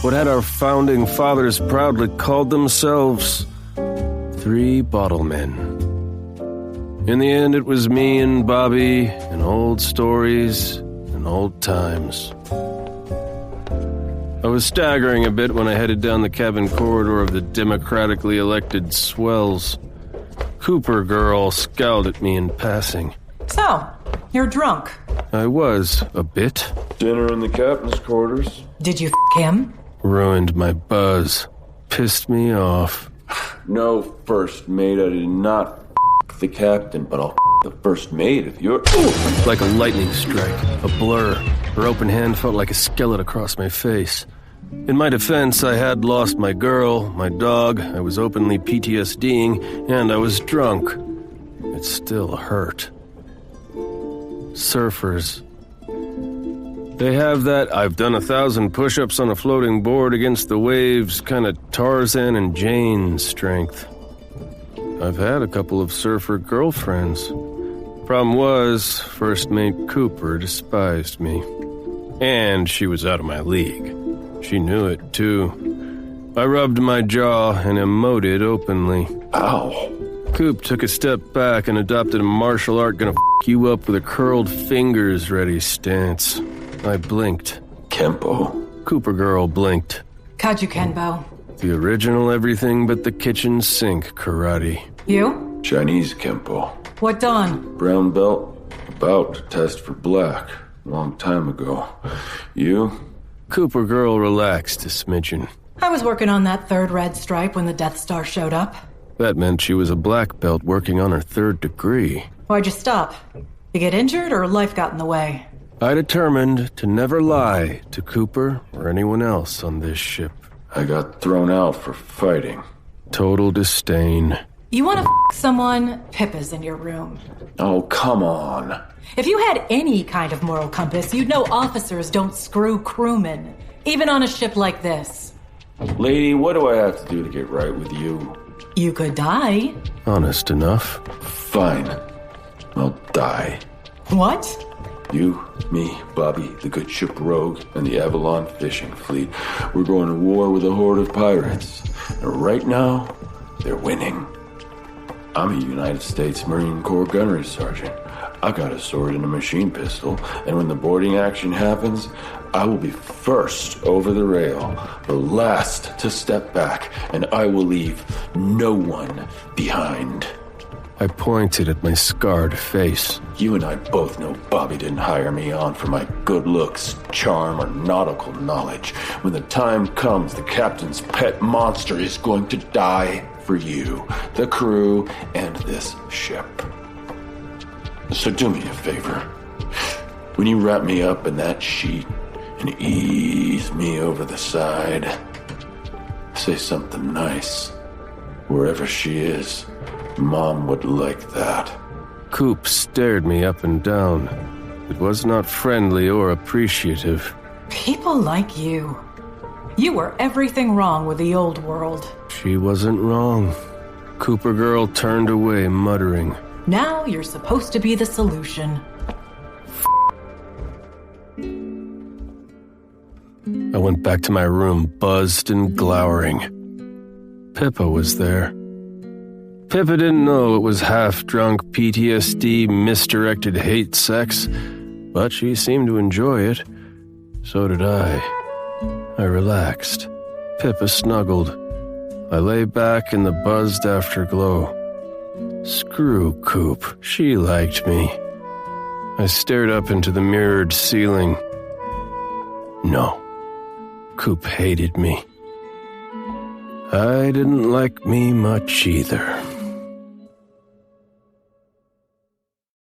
What had our founding fathers proudly called themselves 3 bottle men. In the end, it was me and Bobby and old stories and old times. I was staggering a bit when I headed down the cabin corridor of the democratically elected swells. Cooper girl scowled at me in passing. So, you're drunk. I was, a bit. Dinner in the captain's quarters. Did you him? Ruined my buzz. Pissed me off. No, first mate, I did not the captain, but I'll the first mate if you're... Like a lightning strike, a blur. Her open hand felt like a skeleton across my face. In my defense, I had lost my girl, my dog, I was openly PTSDing, and I was drunk. It still hurt. Surfers. They have that I've done 1,000 push-ups on a floating board against the waves kind of Tarzan and Jane strength. I've had a couple of surfer girlfriends. Problem was, first mate Cooper despised me. And she was out of my league. She knew it, too. I rubbed my jaw and emoted openly. Ow. Coop took a step back and adopted a martial art gonna f*** you up with a curled fingers ready stance. I blinked. Kempo. Cooper girl blinked. Kaju Kenbo. The original everything but the kitchen sink karate. You? Chinese Kempo. What done? Brown belt. About to test for black. Long time ago. You? Cooper girl relaxed a smidgen. I was working on that 3rd red stripe when the Death Star showed up. That meant she was a black belt working on her 3rd degree. Why'd you stop? You get injured or life got in the way? I determined to never lie to Cooper or anyone else on this ship. I got thrown out for fighting. Total disdain. You want to someone? Pippa's in your room. Oh, come on. If you had any kind of moral compass, you'd know officers don't screw crewmen, even on a ship like this. Lady, what do I have to do to get right with you? You could die. Honest enough. Fine. I'll die. What? You, me, Bobby, the good ship Rogue, and the Avalon fishing fleet. We're going to war with a horde of pirates. And right now, they're winning. I'm a United States Marine Corps gunnery sergeant. I got a sword and a machine pistol, and when the boarding action happens, I will be first over the rail, the last to step back, and I will leave no one behind. I pointed at my scarred face. You and I both know Bobby didn't hire me on for my good looks, charm, or nautical knowledge. When the time comes, the captain's pet monster is going to die for you, the crew, and this ship. So do me a favor. When you wrap me up in that sheet and ease me over the side, say something nice. Wherever she is, Mom would like that. Coop stared me up and down. It was not friendly or appreciative. People like you. You were everything wrong with the old world. She wasn't wrong. Cooper girl turned away, muttering. Now you're supposed to be the solution. I went back to my room, buzzed and glowering. Pippa was there. Pippa didn't know it was half-drunk PTSD, misdirected hate sex, but she seemed to enjoy it. So did I. I relaxed. Pippa snuggled. I lay back in the buzzed afterglow. Screw Coop. She liked me. I stared up into the mirrored ceiling. No. Coop hated me. I didn't like me much either.